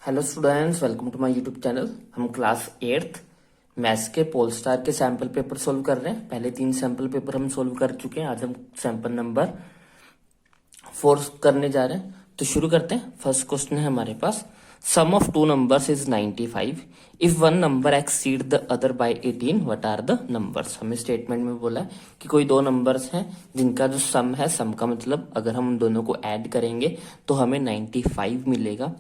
Hello students, welcome to my YouTube channel. हम class 8th maths के Polestar के sample paper solve कर रहे हैं। पहले 3 सैंपल पेपर हम सोल्व कर चुके हैं। आज हम सैंपल नंबर 4 करने जा रहे हैं। तो शुरू करते हैं। फर्स्ट क्वेश्चन है हमारे पास, sum of two numbers is 95 if one number exceed the other by 18 what are the numbers. हमें स्टेटमेंट में बोला है कि कोई दो नंबर्स हैं जिनका जो सम है, सम का मतलब अगर हम उन दोनों को ऐड करेंगे तो हमें 95 मिलेगा।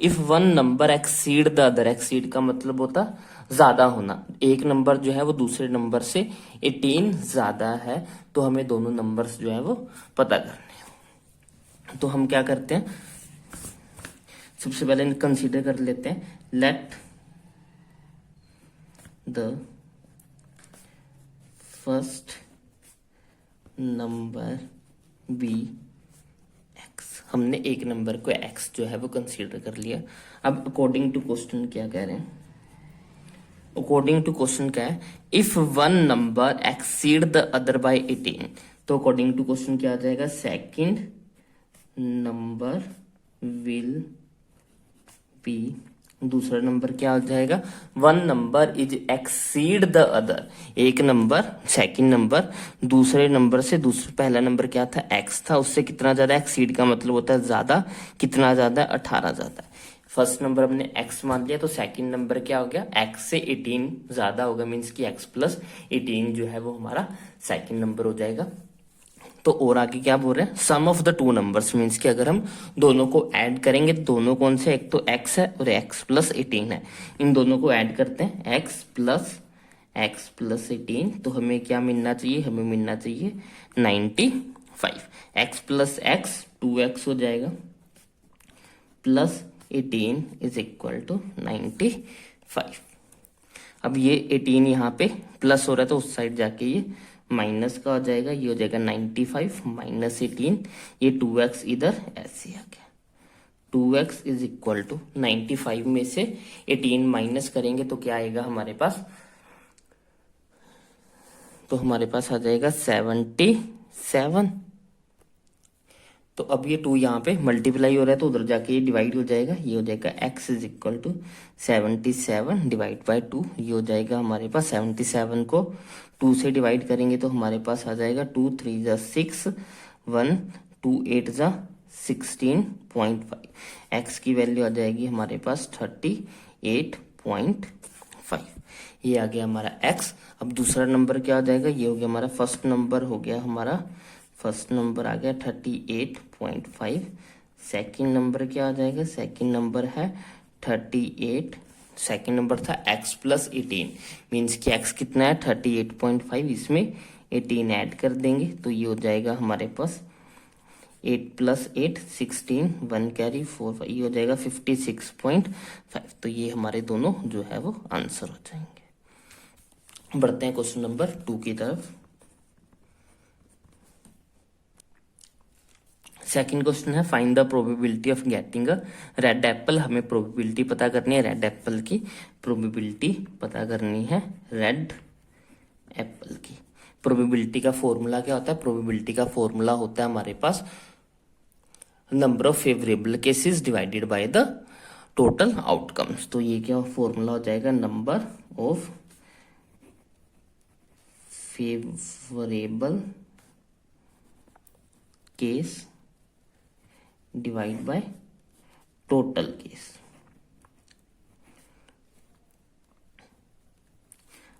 If one number exceed the other, exceed का मतलब होता ज्यादा होना, एक नंबर जो है वो दूसरे नंबर से 18 ज्यादा है, तो हमें दोनों नंबर्स जो है वो पता करने हैं। तो हम क्या करते हैं, सबसे पहले कंसीडर कर लेते हैं, let the first number be, हमने एक नंबर को x जो है वो कंसीडर कर लिया। अब अकॉर्डिंग टू क्वेश्चन क्या कह रहे हैं, अकॉर्डिंग टू क्वेश्चन क्या है, if one number exceed the other by 18, तो अकॉर्डिंग टू क्वेश्चन क्या आ जाएगा, सेकंड नंबर विल बी, दूसरा नंबर क्या आ जाएगा, one number is exceed the other, एक नंबर सेकंड नंबर दूसरे नंबर से, दूसरा पहला नंबर क्या था x था, उससे कितना ज्यादा, एक्सीड का मतलब होता है ज्यादा, कितना ज्यादा, 18 ज्यादा है। फर्स्ट नंबर हमने x मान लिया, तो सेकंड नंबर क्या हो गया, x से 18 ज्यादा होगा, मीन्स की x प्लस 18 जो है वो हमारा सेकंड नंबर हो जाएगा। तो और आगे क्या बोल रहे हैं, sum of the two numbers, means कि अगर हम दोनों को ऐड करेंगे तो दोनों कौन से, एक तो x है और x प्लस 18 है, इन दोनों को ऐड करते हैं, x प्लस 18, तो हमें क्या मिलना चाहिए, हमें मिलना चाहिए 95। x प्लस x 2x हो जाएगा, प्लस 18 इज इक्वल टू 95। अब ये 18 यहाँ पे प्लस हो रहा है तो उस साइड जाके ये माइनस का हो जाएगा, ये हो जाएगा 95 माइनस 18, ये 2x इधर ऐसे आ गया, 2x इज इक्वल टू 95 में से 18 माइनस करेंगे तो क्या आएगा हमारे पास, तो हमारे पास आ जाएगा 77। तो अब ये 2 यहाँ पे मल्टीप्लाई हो रहा है तो उधर जाके ये डिवाइड हो जाएगा, ये हो जाएगा x is equal to 77 divide by 2, ये हो जाएगा हमारे पास 77 को 2 से डिवाइड करेंगे तो हमारे पास आ जाएगा 2 3 जा 6, 1 2 8 जा 16.5, x की वैल्यू आ जाएगी हमारे पास 38.5, ये आ गया हमारा x। अब दूसरा नंबर क्या आ जाएगा, ये हो गया हमारा फर्स्ट नंबर, हो गया हमारा फर्स्ट नंबर आ गया 38.5, सेकंड नंबर क्या आ जाएगा, सेकंड नंबर है 38, सेकंड नंबर था x प्लस 18, मीन्स कि x कितना है 38.5, इसमें 18 ऐड कर देंगे तो ये हो जाएगा हमारे पास 8 प्लस 8 16, 1 कैरी 4 5, ये हो जाएगा 56.5। तो ये हमारे दोनों जो है वो आंसर हो जाएंगे। बढ़ते हैं क्वेश्चन नंबर 2 की तरफ। सेकंड क्वेश्चन है, find the probability of getting a red Apple. हमें प्रोबेबिलिटी पता करनी है, रेड एप्पल की प्रोबेबिलिटी पता करनी है, रेड एप्पल की। प्रोबेबिलिटी का फॉर्मूला क्या होता है, प्रोबेबिलिटी का फॉर्मूला होता है हमारे पास number of favourable cases divided by the total outcomes. तो ये क्या फॉर्मूला हो जाएगा, number of favourable case divide by total case.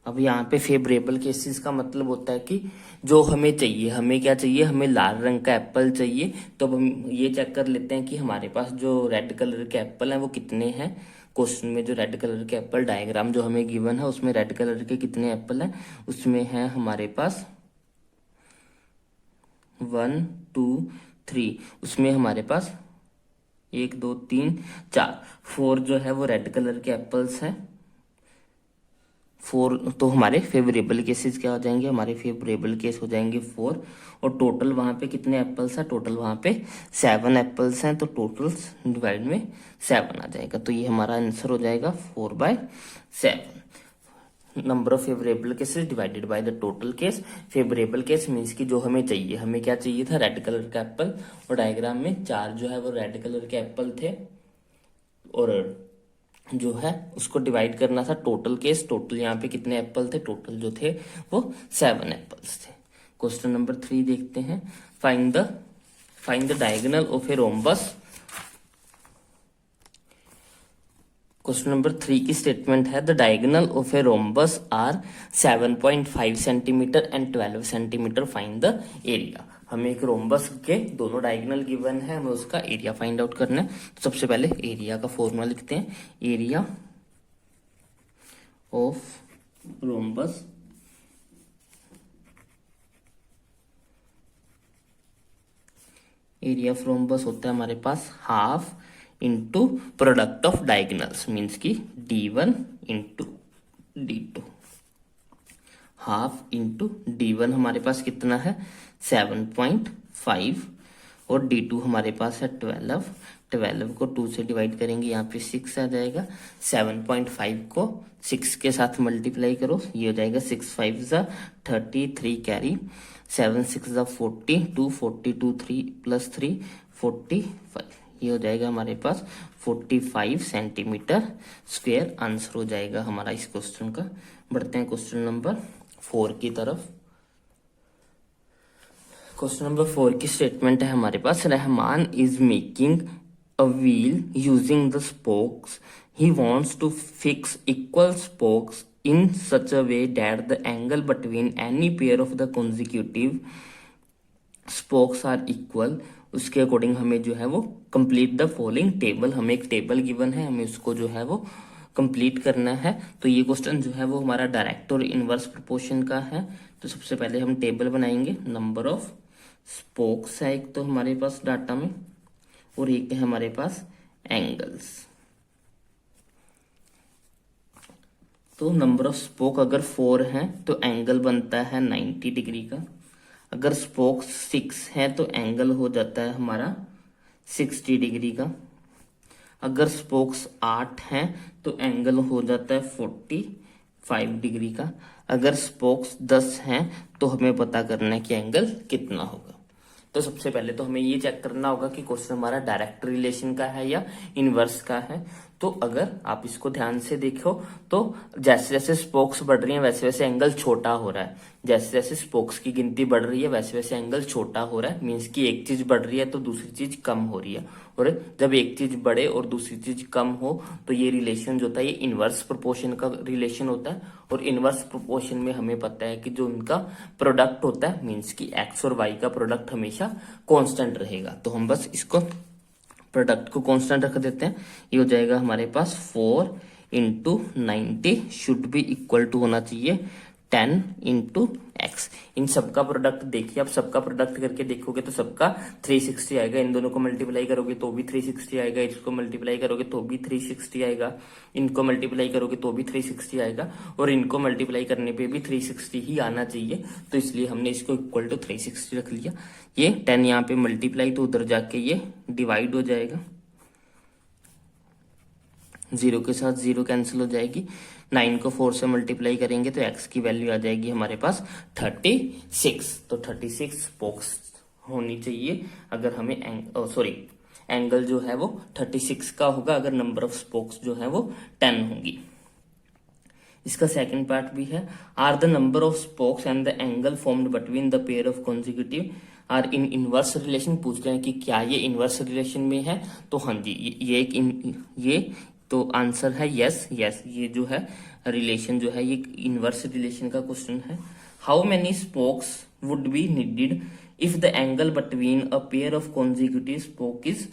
अब यहाँ पे फेवरेबल केसेस का मतलब होता है कि जो हमें चाहिए, हमें क्या चाहिए, हमें लाल रंग का एप्पल चाहिए, तो अब हम ये चेक कर लेते हैं कि हमारे पास जो रेड कलर के एप्पल हैं वो कितने हैं। क्वेश्चन में जो रेड कलर के एप्पल डायग्राम जो हमें गिवन है उसमें रेड कलर के कितने एप्पल हैं, उसमें है हमारे पास 1 2 3, उसमें हमारे पास 1 2 3 4 4 जो है वो रेड कलर के एप्पल्स हैं, 4। तो हमारे फेवरेबल केसेस क्या हो जाएंगे, हमारे फेवरेबल केस हो जाएंगे 4, और टोटल वहां पे कितने एप्पल्स हैं, टोटल वहां पे 7 एप्पल्स हैं, तो टोटल डिवाइड में 7 आ जाएगा, तो ये हमारा आंसर हो जाएगा 4/7। Number of favourable cases divided by the total case. Favourable case means कि जो हमें चाहिए, हमें क्या चाहिए था, रेड कलर का एप्पल, और डायग्राम में 4 जो है वो रेड कलर के एप्पल थे, और जो है उसको डिवाइड करना था टोटल केस। टोटल यहाँ पे कितने एप्पल थे, टोटल जो थे वो 7 एप्पल्स थे। क्वेश्चन नंबर 3 देखते हैं। Find the diagonal of a rhombus. Question number 3 की स्टेटमेंट है the diagonal of a rhombus are 7.5 centimetre and 12 centimetre, find the area. हमें एक रोम्बस के दोनों डायगोनल गिवन है, हमें उसका एरिया फाइंड आउट करना है। तो सबसे पहले एरिया का फॉर्मूला लिखते हैं। एरिया ऑफ रोम्बस होता है हमारे पास half into product of diagonals, means की D1 into D2। Half into D1 हमारे पास कितना है 7.5 और D2 हमारे पास है 12 को 2 से डिवाइड करेंगे, यहाँ पे 6 आ जाएगा। 7.5 को 6 के साथ मल्टीप्लाई करो, ये हो जाएगा 6 5 ज़ा 33 कैरी, 7 6 ज़ा 42, 42 3 प्लस 3 45, ये हो जाएगा हमारे पास 45 सेंटीमीटर स्क्वायर आंसर हो जाएगा हमारा इस क्वेश्चन का। बढ़ते हैं क्वेश्चन नंबर 4 की तरफ। क्वेश्चन नंबर 4 की स्टेटमेंट है हमारे पास Rahman is making a wheel using the spokes, he wants to fix equal spokes in such a way that the angle between any pair of the consecutive spokes are equal। उसके according हमें जो है वो complete the following table, हमें एक table given है, हमें उसको जो है वो कंप्लीट करना है। तो ये क्वेश्चन जो है वो हमारा डायरेक्ट और इनवर्स प्रोपोर्शन का है। तो सबसे पहले हम टेबल बनाएंगे। नंबर ऑफ स्पोक्स है एक तो हमारे पास डाटा में, और एक है हमारे पास एंगल्स। तो नंबर ऑफ स्पोक अगर 4 है तो एंगल बनता है 90 डिग्री का। अगर स्पोक 6 है तो एंगल हो जाता है हमारा 60 डिग्री का। अगर स्पोक्स 8 हैं तो एंगल हो जाता है 45 डिग्री का। अगर स्पोक्स 10 हैं तो हमें पता करना है कि एंगल कितना होगा। तो सबसे पहले तो हमें ये चेक करना होगा कि क्वेश्चन हमारा डायरेक्ट रिलेशन का है या इनवर्स का है। तो अगर आप इसको ध्यान से देखो तो जैसे जैसे स्पोक्स बढ़ रही हैं वैसे वैसे एंगल छोटा हो रहा है। जैसे जैसे स्पोक्स की गिनती बढ़ रही है वैसे वैसे एंगल छोटा हो रहा है। मीन्स कि एक चीज बढ़ रही है तो दूसरी चीज कम हो रही है, और जब एक चीज बढ़े और दूसरी चीज कम हो तो ये रिलेशन जो होता है ये इनवर्स प्रोपोर्शन का रिलेशन होता है। और इनवर्स प्रोपोर्शन में हमें पता है कि जो उनका प्रोडक्ट होता है, मीन्स कि एक्स और वाई का प्रोडक्ट हमेशा कांस्टेंट रहेगा। तो हम बस इसको प्रोडक्ट को कांस्टेंट रख देते हैं। ये हो जाएगा हमारे पास 4 into 90 should be equal to होना चाहिए 10 इंटू एक्स। इन सबका प्रोडक्ट देखिए, आप सबका प्रोडक्ट करके देखोगे तो सबका 360 आएगा। इन दोनों को मल्टीप्लाई करोगे तो भी 360 आएगा, इसको मल्टीप्लाई करोगे तो भी 360 आएगा, इनको मल्टीप्लाई करोगे तो भी 360 आएगा, और इनको मल्टीप्लाई करने पे भी 360 ही आना चाहिए। तो इसलिए हमने इसको इक्वल टू 360 रख लिया। ये 10 यहाँ पे मल्टीप्लाई तो उधर जाके ये डिवाइड हो जाएगा, 0 के साथ 0 कैंसिल हो जाएगी। 9 को 4 से मल्टीप्लाई करेंगे तो x की वैल्यू आ जाएगी हमारे पास 36। तो 36 स्पोक्स होनी चाहिए अगर हमें एंगल जो है वो 36 का होगा अगर नंबर ऑफ स्पोक्स जो है वो 10 होंगी। इसका सेकंड पार्ट भी है, are the number of spokes and the angle formed between the pair of consecutive are in inverse relation. पूछ रहे हैं कि क्या ये इनवर्स रिलेशन में है। तो हाँ जी, ये तो आंसर है यस। ये जो है रिलेशन जो है ये इनवर्स रिलेशन का क्वेश्चन है। How many spokes would be needed if the angle between a pair of consecutive spoke is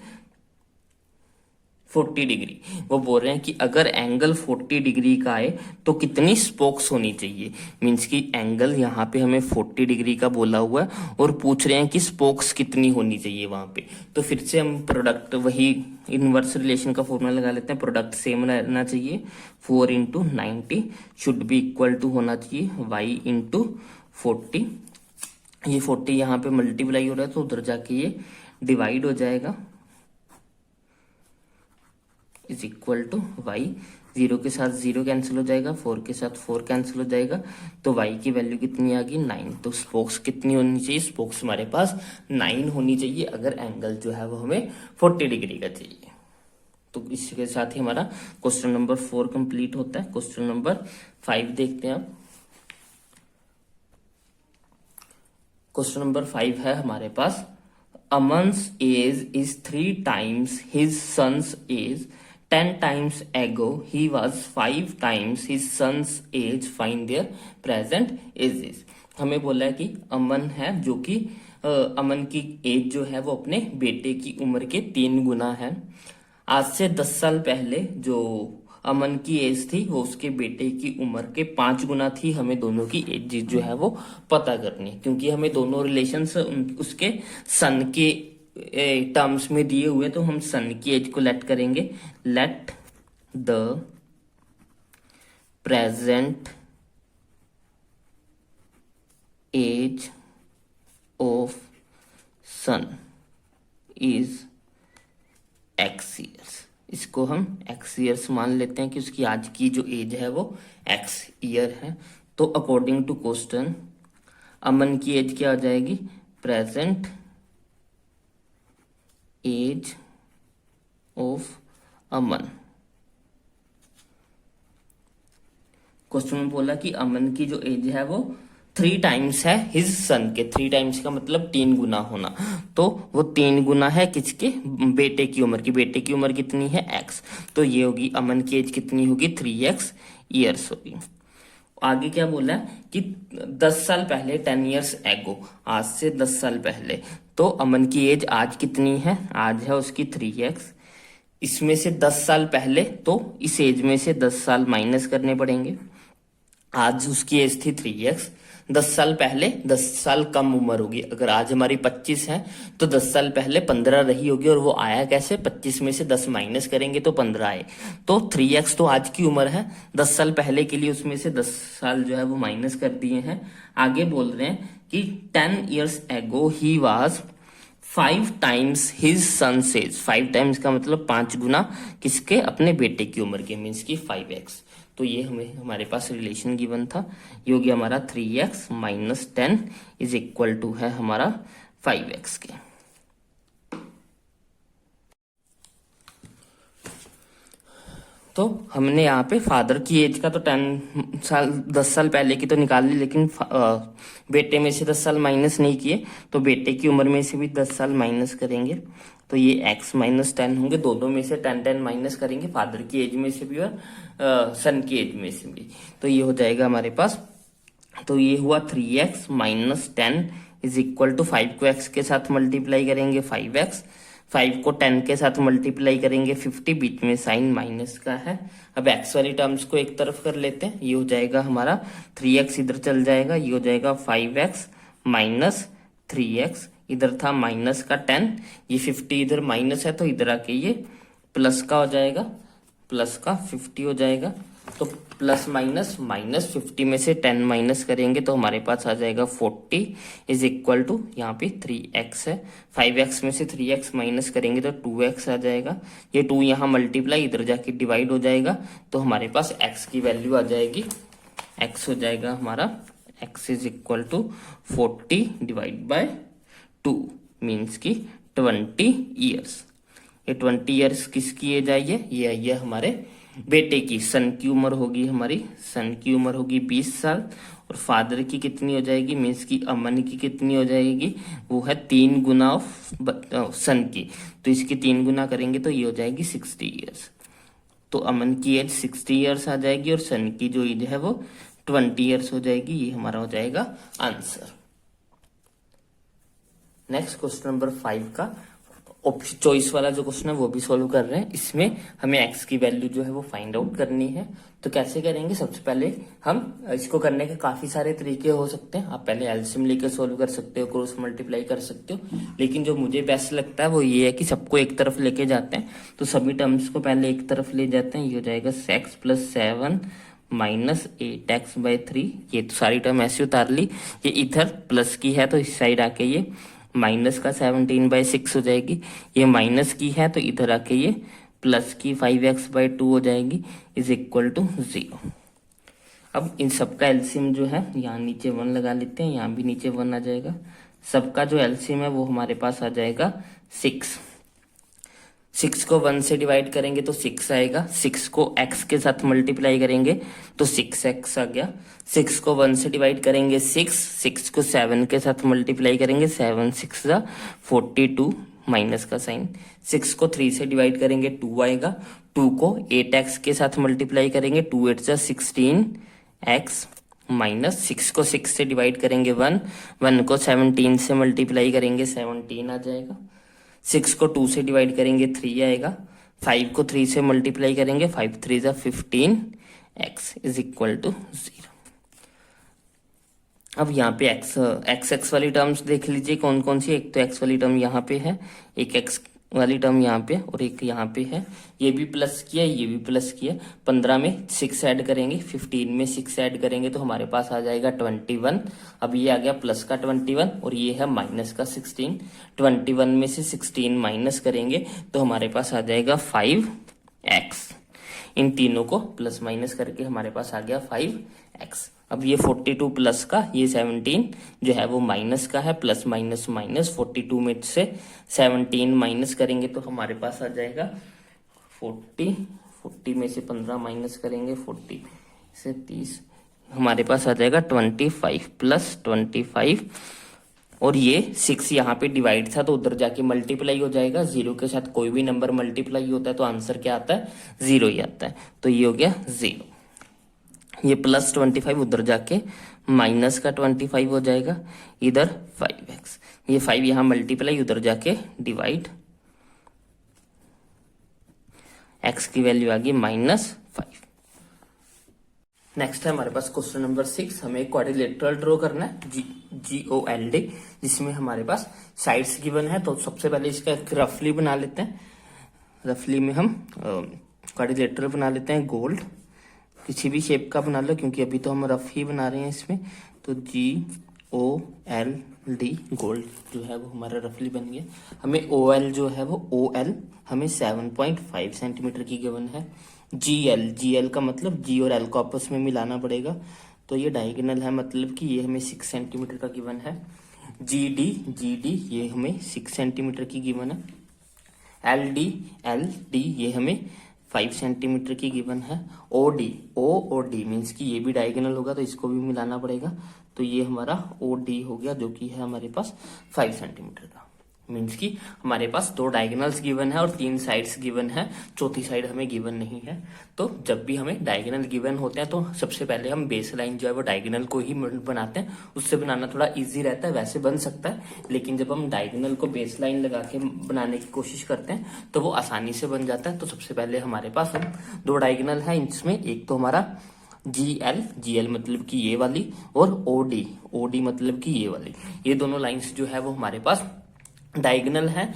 40 degree. वो बोल रहे हैं कि अगर एंगल 40 डिग्री का आए तो कितनी स्पोक्स होनी चाहिए। मीन्स कि एंगल यहाँ पे हमें 40 डिग्री का बोला हुआ है और पूछ रहे हैं कि स्पोक्स कितनी होनी चाहिए वहां पे। तो फिर से हम प्रोडक्ट वही इनवर्स रिलेशन का फॉर्मूला लगा लेते हैं। प्रोडक्ट सेम रहना चाहिए, 4 into 90 should be equal to होना चाहिए y इंटू 40। ये 40 यहाँ पे मल्टीप्लाई हो रहा है तो उधर जाके ये डिवाइड हो जाएगा, इज इक्वल टू वाई। 0 के साथ 0 कैंसिल हो जाएगा, 4 के साथ 4 कैंसिल हो जाएगा, तो y की वैल्यू कितनी आ गई 9। तो स्पोक्स कितनी होनी चाहिए, स्पोक्स हमारे पास 9 होनी चाहिए अगर एंगल जो है वो हमें 40 डिग्री का चाहिए। तो इसके साथ ही हमारा क्वेश्चन नंबर 4 कंप्लीट होता है। क्वेश्चन नंबर 5 देखते हैं अब। क्वेश्चन नंबर 5 है हमारे पास, अमन's as is 3 times his son's age, 10 times ago he was 5 times his son's age, find their present ages। हमें बोला है कि अमन है जो कि अमन की एज जो है वो अपने बेटे की उम्र के 3 गुना है। आज से 10 साल पहले जो अमन की एज थी वो उसके बेटे की उम्र के 5 गुना थी। हमें दोनों की एज जो है वो पता करनी है, क्योंकि हमें दोनों रिलेशंस उसके सन के टर्म्स में दिए हुए, तो हम सन की एज को लेट करेंगे। Let the present age of son is X years. इसको हम एक्स ईयर्स मान लेते हैं कि उसकी आज की जो एज है वो एक्स ईयर है। तो अकॉर्डिंग टू क्वेश्चन अमन की एज क्या हो जाएगी, present age of Aman. Question में बोला कि अमन की जो एज है वो 3 टाइम्स है हिज सन के। 3 टाइम्स का मतलब 3 गुना होना, तो वो 3 गुना है किसके, बेटे की उम्र की। बेटे की उम्र कितनी है, एक्स, तो ये होगी अमन की एज कितनी होगी, 3x ईयर्स होगी। आगे क्या बोला है कि 10 साल पहले 10 years ago, आज से 10 साल पहले, तो अमन की एज आज कितनी है, आज है उसकी 3x। इसमें से 10 साल पहले, तो इस एज में से 10 साल माइनस करने पड़ेंगे। आज उसकी एज थी 3x, 10 साल पहले 10 साल कम उम्र होगी। अगर आज हमारी 25 है तो 10 साल पहले 15 रही होगी, और वो आया कैसे, 25 में से 10 माइनस करेंगे तो 15 आए। तो 3x तो आज की उम्र है, 10 साल पहले के लिए उसमें से 10 साल जो है वो माइनस कर दिए हैं। आगे बोल रहे हैं कि 10 years ago he was 5 times his son's age। 5 times का मतलब 5 गुना किसके, अपने बेटे की उम्र के, मीन्स की 5x। तो ये हमें हमारे पास रिलेशन गिवन था, ये हो गया हमारा 3x minus 10 is equal to है हमारा 5x के। तो हमने यहाँ पे फादर की एज का तो 10 साल पहले की तो निकाल ली, लेकिन बेटे में से 10 साल माइनस नहीं किए, तो बेटे की उम्र में से भी 10 साल माइनस करेंगे, तो ये x माइनस 10 होंगे। दोनों में से 10 माइनस करेंगे, फादर की एज में से भी और सन की एज में से भी, तो ये हो जाएगा हमारे पास। तो ये हुआ 3x minus 10 is equal to 5 को x के साथ मल्टीप्लाई करेंगे 5x, 5 को 10 के साथ मल्टीप्लाई करेंगे 50, बीच में साइन माइनस का है। अब x वाली टर्म्स को एक तरफ कर लेते हैं, ये हो जाएगा हमारा 3x इधर चल जाएगा, ये हो जाएगा 5x माइनस 3x, इधर था माइनस का 10, ये 50 इधर माइनस है तो इधर आके ये प्लस का हो जाएगा, प्लस का 50 हो जाएगा। तो प्लस माइनस माइनस 50 में से 10 माइनस करेंगे तो हमारे पास आ जाएगा 40 इज इक्वल टू, यहाँ पे 3x है, 5x में से 3x माइनस करेंगे तो 2x आ जाएगा। ये 2 यहाँ मल्टीप्लाई इधर जाके डिवाइड हो जाएगा, तो हमारे पास x की वैल्यू आ जाएगी, x हो जाएगा हमारा x is equal to 40 divide by 2 means की 20 ईयर्स। ये 20 ईयर्स किसकी एज आई है, ये आई है हमारे बेटे की। सन की उम्र होगी हमारी, सन की उम्र होगी 20 साल, और फादर की कितनी हो जाएगी, मीन्स की अमन की कितनी हो जाएगी, वो है 3 गुना ऑफ सन की, तो इसकी 3 गुना करेंगे तो ये हो जाएगी 60 ईयर्स। तो अमन की एज 60 ईयर्स आ जाएगी और सन की जो एज है वो 20 ईयर्स हो जाएगी। ये हमारा हो जाएगा आंसर। नेक्स्ट क्वेश्चन नंबर 5 का ऑप्शन चॉइस वाला जो क्वेश्चन है वो भी सॉल्व कर रहे हैं। इसमें हमें x की वैल्यू जो है वो फाइंड आउट करनी है। तो कैसे करेंगे, सबसे पहले हम इसको करने के काफी सारे तरीके हो सकते हैं। आप पहले एलसीएम लेकर सॉल्व कर सकते हो, क्रॉस मल्टीप्लाई कर सकते हो, लेकिन जो मुझे बेस्ट लगता है वो ये है कि सबको एक तरफ लेके जाते हैं। तो सभी टर्म्स को पहले एक तरफ ले जाते हैं, ये हो जाएगा 6 + 7 माइनस 8x बाई 3। ये तो सारी टर्म ऐसे उतार ली, ये इधर प्लस की है तो इस साइड आके ये माइनस का 17/6 हो जाएगी, ये माइनस की है तो इधर आके ये प्लस की 5x/2 हो जाएगी इज इक्वल टू 0। अब इन सबका एलसीएम जो है, यहाँ नीचे 1 लगा लेते हैं, यहाँ भी नीचे 1 आ जाएगा। सबका जो एलसीएम है वो हमारे पास आ जाएगा 6। 6 को 1 से डिवाइड करेंगे तो 6 आएगा, 6 को x के साथ मल्टीप्लाई करेंगे तो 6x आ गया, 6 को 1 से डिवाइड करेंगे 6 को 7 के साथ मल्टीप्लाई करेंगे 7 6 जा 42 माइनस का साइन, 6 को 3 से डिवाइड करेंगे 2 आएगा, 2 को 8x के साथ मल्टीप्लाई करेंगे 2 8 जा 16x माइनस 6 को 6 से डिवाइड करेंगे 1, 1 को 17 से मल्टीप्लाई करेंगे 17 आ जाएगा, 6 को 2 से डिवाइड करेंगे 3 आएगा, 5 को 3 से मल्टीप्लाई करेंगे 5 3 जा 15 x इज इक्वल टू 0। अब यहाँ पे x वाली टर्म्स देख लीजिए कौन कौन सी। एक तो x वाली टर्म यहाँ पे है, एक x वाली टर्म यहाँ पे और एक यहाँ पे है, ये भी प्लस किया ये भी प्लस किया। 15 में 6 ऐड करेंगे, 15 में 6 ऐड करेंगे तो हमारे पास आ जाएगा 21। अब ये आ गया प्लस का 21 और ये है माइनस का 16। 21 में से 16 माइनस करेंगे तो हमारे पास आ जाएगा 5x। इन तीनों को प्लस माइनस करके हमारे पास आ गया 5x। अब ये 42 प्लस का, ये 17 जो है वो माइनस का है, प्लस माइनस माइनस 42 में से 17 माइनस करेंगे तो हमारे पास आ जाएगा 40 में से 15 माइनस करेंगे 40 से 30, हमारे पास आ जाएगा 25 प्लस 25। और ये 6 यहाँ पे डिवाइड था तो उधर जाके मल्टीप्लाई हो जाएगा, 0 के साथ कोई भी नंबर मल्टीप्लाई होता है तो आंसर क्या आता है 0 ही आता है, तो ये हो गया 0। ये प्लस 25 उधर जाके माइनस का 25 हो जाएगा, इधर 5x, ये 5 यहाँ मल्टीप्लाई उधर जाके डिवाइड, x की वैल्यू आ गई -5। नेक्स्ट है हमारे पास क्वेश्चन नंबर 6। हमें क्वाड्रिलेटरल ड्रॉ करना है GOLD, जिसमें हमारे पास साइड्स गिवन है। तो सबसे पहले इसका रफली बना लेते हैं, रफली में हम क्वाड्रिलेटरल बना लेते हैं गोल्ड, किसी भी शेप का बना लो क्योंकि अभी तो हम रफ ही बना रहे हैं इसमें। तो GOLD गोल्ड जो है वो हमारा रफली बन गया। हमें OL जो है वो OL हमें 7.5 सेंटीमीटर की गिवन है। GL का मतलब G और L को आपस में मिलाना पड़ेगा, तो ये डायगोनल है, मतलब कि ये हमें 6 सेंटीमीटर का गिवन है। GD ये हमें 6 सेंटीमीटर की गिवन है। LD ये हमें 5 सेंटीमीटर की गिवन है। OD और D मीन्स कि ये भी डायगोनल होगा तो इसको भी मिलाना पड़ेगा, तो ये हमारा OD हो गया जो कि है हमारे पास 5 सेंटीमीटर का। मीन्स कि हमारे पास 2 डायगोनल्स गिवन है और 3 साइड्स गिवन है, चौथी साइड हमें गिवन नहीं है। तो जब भी हमें डायगोनल गिवन होते हैं तो सबसे पहले हम बेस लाइन जो है वो डायगोनल को ही बनाते हैं, उससे बनाना थोड़ा इजी रहता है, वैसे बन सकता है लेकिन जब हम डायगोनल को बेस लाइन लगा के बनाने की कोशिश करते हैं तो वो आसानी से बन जाता है। तो सबसे पहले हमारे पास हम 2 डायगोनल है, इसमें एक तो हमारा GL मतलब कि ये वाली, और OD मतलब कि ये वाली, ये दोनों लाइंस जो है वो हमारे पास डायगोनल है।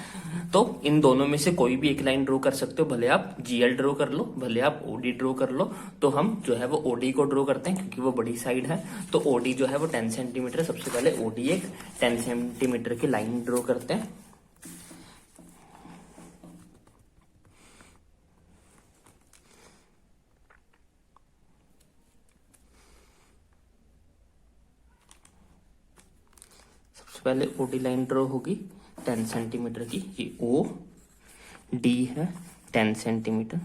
तो इन दोनों में से कोई भी एक लाइन ड्रॉ कर सकते हो, भले आप GL ड्रॉ कर लो भले आप OD ड्रॉ कर लो। तो हम जो है वो OD को ड्रॉ करते हैं क्योंकि वो बड़ी साइड है, तो OD जो है वो 10 सेंटीमीटर। सबसे पहले OD एक 10 सेंटीमीटर की लाइन ड्रॉ करते हैं। सबसे पहले OD लाइन ड्रॉ होगी 10 सेंटीमीटर की, ये OD है 10 सेंटीमीटर।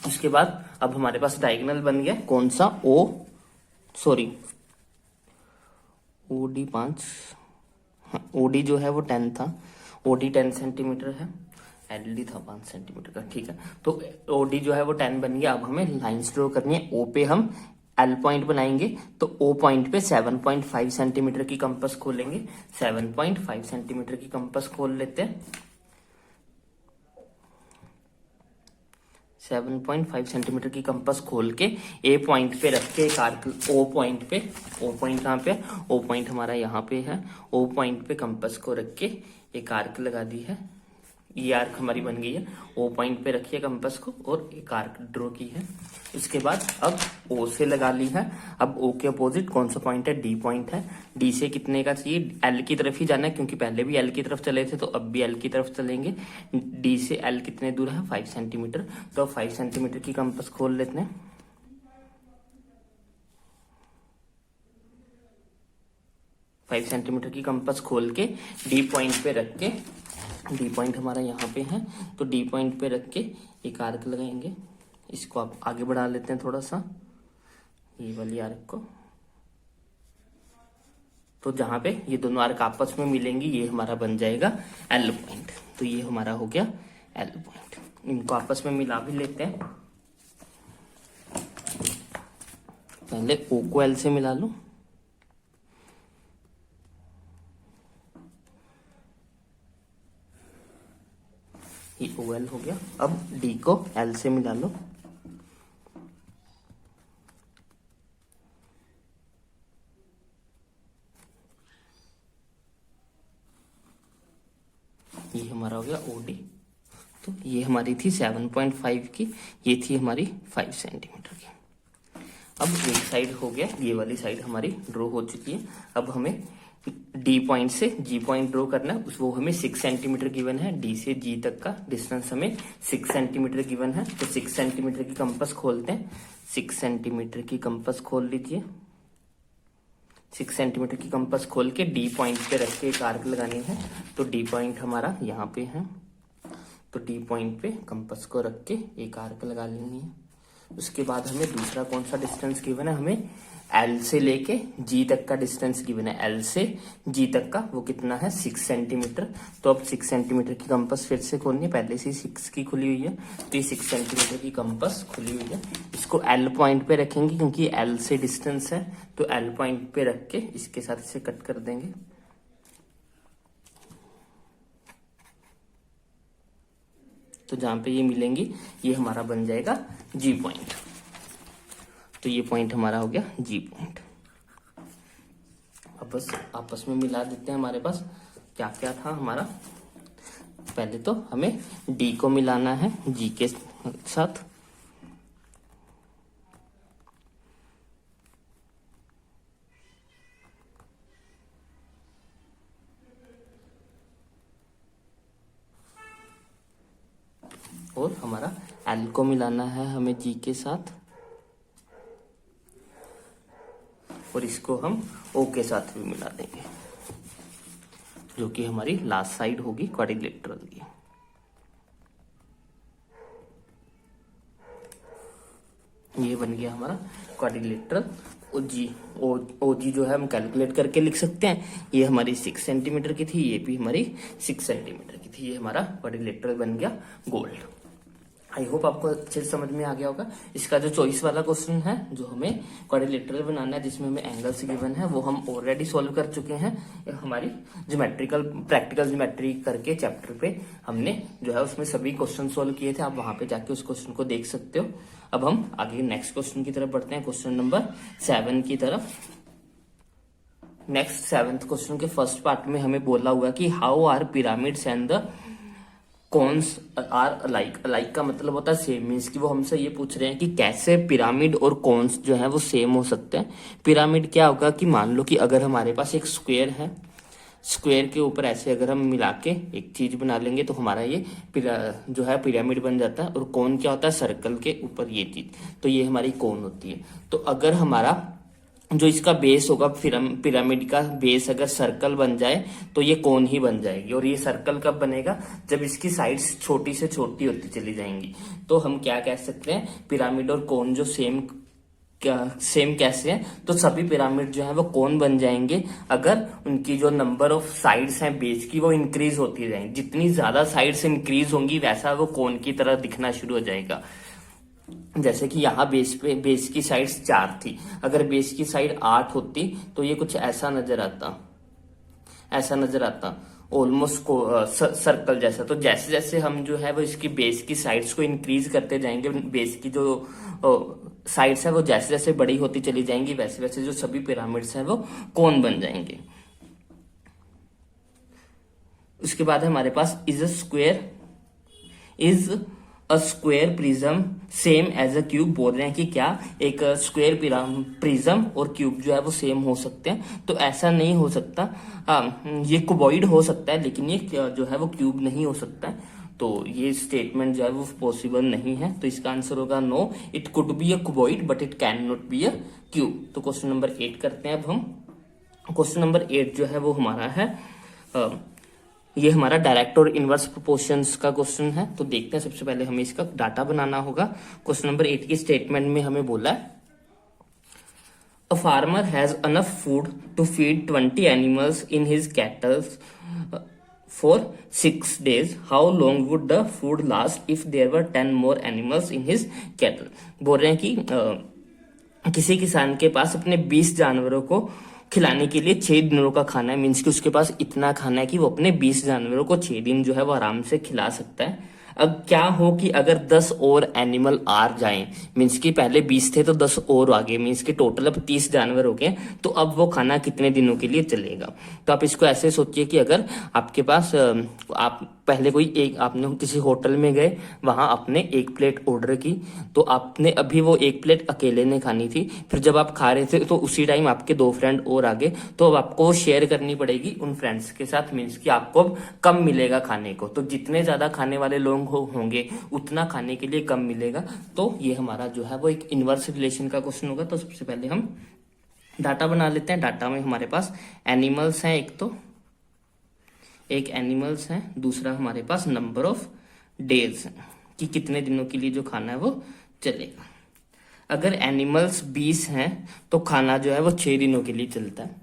उसके बाद अब हमारे पास डायगोनल बन गया, कौन सा OD 5, हाँ OD जो है वो 10 था, OD 10 सेंटीमीटर है, LD था 5 सेंटीमीटर का, ठीक है। तो OD जो है वो 10 बन गया। अब हमें लाइन्स ड्रॉ करनी है, O पे हम L पॉइंट बनाएंगे तो O पॉइंट पे 7.5 सेंटीमीटर की कंपास खोलेंगे, 7.5 सेंटीमीटर की कंपास खोल लेते हैं। 7.5 सेंटीमीटर की कंपास खोल के A पॉइंट पे रख के एक आर्क O पॉइंट कहाँ पे, O पॉइंट हमारा यहाँ पे है, O पॉइंट पे कंपास को रख के एक आर्क लगा दी है, ये आर्क हमारी बन गई है। O पॉइंट पे रखिए कंपास को और एक आर्क ड्रॉ की है। उसके बाद अब O से लगा ली है। अब O के अपोजिट कौन सा पॉइंट है, D पॉइंट है। D से कितने का चाहिए, L की तरफ ही जाना है क्योंकि पहले भी L की तरफ चले थे तो अब भी L की तरफ चलेंगे। D से L कितने दूर है, 5 सेंटीमीटर, तो 5 सेंटीमीटर की कंपास खोल लेते हैं। फाइव सेंटीमीटर की कंपास खोल के D पॉइंट पे रख के डी पॉइंट हमारा यहाँ पे है, तो डी पॉइंट पे रख के एक आर्क लगाएंगे। इसको आप आगे बढ़ा लेते हैं थोड़ा सा, ये वाली आर्क को। तो जहां पे ये दोनों आर्क आपस में मिलेंगी ये हमारा बन जाएगा एल पॉइंट। तो ये हमारा हो गया एल पॉइंट। इनको आपस में मिला भी लेते हैं। पहले ओ को एल से मिला लो, ये ओ एल हो गया। अब डी को एल से मिला लो, ये हमारा हो गया ओडी। तो ये हमारी थी 7.5 की, ये थी हमारी 5 सेंटीमीटर की। अब एक साइड हो गया, ये वाली साइड हमारी ड्रॉ हो चुकी है। अब हमें डी पॉइंट से जी पॉइंट ड्रॉ करना है, वो हमें 6 सेंटीमीटर गिवन है। डी से जी तक का डिस्टेंस हमें 6 सेंटीमीटर गिवन है। तो 6 सेंटीमीटर की कंपास खोलते हैं। 6 सेंटीमीटर की कंपास खोल लीजिए। 6 सेंटीमीटर की कंपास खोल के डी पॉइंट पे रख के एक आर्क लगानी है। तो डी पॉइंट हमारा यहाँ पे है, तो डी पॉइंट पे कंपास को रख के एक आर्क लगा लेनी है। उसके बाद हमें दूसरा कौन सा डिस्टेंस गिवन है, हमें एल से लेके जी तक का डिस्टेंस गिवन है। एल से जी तक का वो कितना है 6 सेंटीमीटर। तो अब 6 सेंटीमीटर की कंपास फिर से खोलनी है, पहले से 6 की खुली हुई है, तो ये 6 सेंटीमीटर की कंपास खुली हुई है। इसको एल पॉइंट पे रखेंगे क्योंकि एल से डिस्टेंस है, तो एल पॉइंट पे रख के इसके साथ इसे कट कर देंगे। तो जहां पे ये मिलेंगी ये हमारा बन जाएगा जी पॉइंट। तो ये पॉइंट हमारा हो गया जी पॉइंट। अब बस आपस में मिला देते हैं। हमारे पास क्या क्या था हमारा, पहले तो हमें डी को मिलाना है जी के साथ। और हमारा एल को मिलाना है हमें जी के साथ, और इसको हम ओ के साथ भी मिला देंगे, जो कि हमारी लास्ट साइड होगी क्वाड्रिलेटरल की। ये बन गया हमारा क्वाड्रिलेटरल। ओ जी जो है हम कैलकुलेट करके लिख सकते हैं। ये हमारी 6 सेंटीमीटर की थी, ये भी हमारी 6 सेंटीमीटर की थी। ये हमारा क्वाड्रिलेटरल बन गया गोल्ड। आई होप आपको अच्छे से समझ में आ गया होगा। इसका जो चॉइस वाला क्वेश्चन है जो हमें क्वाड्रिलेटरल बनाना है, जिसमें हमें एंगल्स गिवन है, वो हम ऑलरेडी सॉल्व कर चुके हैं। हमारी ज्योमेट्रिकल प्रैक्टिकल ज्योमेट्री करके चैप्टर पे हमने जो है उसमें सभी क्वेश्चन सॉल्व किए थे। आप वहां पे जाके उस क्वेश्चन को देख सकते हो। अब हम आगे नेक्स्ट क्वेश्चन की तरफ बढ़ते हैं, क्वेश्चन नंबर 7 की तरफ। नेक्स्ट 7th क्वेश्चन के फर्स्ट पार्ट में हमें बोला हुआ कि how are pyramids and the cones alike alike. अलाइक का मतलब होता है सेम, मीन्स कि वो हमसे ये पूछ रहे हैं कि कैसे पिरामिड और कॉन्स जो है वो सेम हो सकते हैं। पिरामिड क्या होगा कि मान लो कि अगर हमारे पास एक स्क्वायर है, स्क्वायर के ऊपर ऐसे अगर हम मिला के एक चीज बना लेंगे तो हमारा ये जो है पिरामिड बन जाता है। और कॉन क्या होता है, सर्कल के ऊपर ये चीज, तो ये हमारी कॉन होती है। तो अगर हमारा जो इसका बेस होगा पिरामिड का बेस अगर सर्कल बन जाए तो ये कोन ही बन जाएगी। और ये सर्कल कब बनेगा, जब इसकी साइड्स छोटी से छोटी होती चली जाएंगी। तो हम क्या कह सकते हैं, पिरामिड और कोन जो सेम कैसे है, तो सभी पिरामिड जो है वो कोन बन जाएंगे अगर उनकी जो नंबर ऑफ साइड्स हैं बेस की वो इंक्रीज होती जाएंगी। जितनी ज्यादा साइड्स इंक्रीज होंगी वैसा वो कोन की तरह दिखना शुरू हो जाएगा। जैसे कि यहाँ बेस की साइड्स 4 थी, अगर बेस की साइड 8 होती तो ये कुछ ऐसा नजर आता ऑलमोस्ट सर्कल जैसा। तो जैसे जैसे हम जो है वो इसकी बेस की साइड्स को इंक्रीज करते जाएंगे, बेस की जो साइड्स है वो जैसे जैसे बड़ी होती चली जाएंगी, वैसे वैसे जो सभी पिरामिड्स हैं वो कोन बन जाएंगे। उसके बाद हमारे पास is a square prism same as a cube. बोल रहे हैं कि क्या एक स्क्वायर प्रिज्म और क्यूब जो है वो सेम हो सकते हैं, तो ऐसा नहीं हो सकता। ये क्यूबॉइड हो सकता है लेकिन ये जो है वो क्यूब नहीं हो सकता है। तो ये स्टेटमेंट जो है वो पॉसिबल नहीं है। तो इसका आंसर होगा no, it could be a cuboid but it can not be a cube. तो क्वेश्चन नंबर 8 करते हैं अब हम। क्वेश्चन नंबर 8 जो है वो हमारा है ये हमारा डायरेक्ट और इनवर्स प्रोपोर्शंस का क्वेश्चन है। तो देखते हैं, सबसे पहले हमें इसका डाटा बनाना होगा। क्वेश्चन नंबर 8 की स्टेटमेंट में हमें बोला है a farmer has enough food to feed 20 animals in his cattle for 6 days. How long would the food last if there were 10 more animals in his cattle. बोल रहे हैं कि किसी किसान के पास अपने 20 जानवरों को खिलाने के लिए 6 दिनों का खाना है। मीन्स कि उसके पास इतना खाना है कि वो अपने 20 जानवरों को 6 दिन जो है वो आराम से खिला सकता है। अब क्या हो कि अगर 10 और एनिमल आ जाएं, मीन्स कि पहले 20 थे तो 10 और आ गए, मीन्स कि टोटल अब 30 जानवर हो गए, तो अब वो खाना कितने दिनों के लिए चलेगा। तो आप इसको ऐसे सोचिए कि अगर आपके पास आप पहले कोई एक आपने किसी होटल में गए, वहां आपने एक प्लेट ऑर्डर की, तो आपने अभी वो एक प्लेट अकेले ने खानी थी। फिर जब आप खा रहे थे तो उसी टाइम आपके 2 फ्रेंड और आ गए, तो अब आपको वो शेयर करनी पड़ेगी उन फ्रेंड्स के साथ। मीन्स कि आपको अब कम मिलेगा खाने को। तो जितने ज्यादा खाने वाले लोग होंगे उतना खाने के लिए कम मिलेगा। तो ये हमारा जो है वो एक इनवर्स रिलेशन का क्वेश्चन होगा। तो सबसे पहले हम डाटा बना लेते हैं। डाटा में हमारे पास एनिमल्स हैं, एक एनिमल्स है, दूसरा हमारे पास नंबर ऑफ डेज है कि कितने दिनों के लिए जो खाना है वो चलेगा। अगर एनिमल्स 20 हैं तो खाना जो है वो 6 दिनों के लिए चलता है।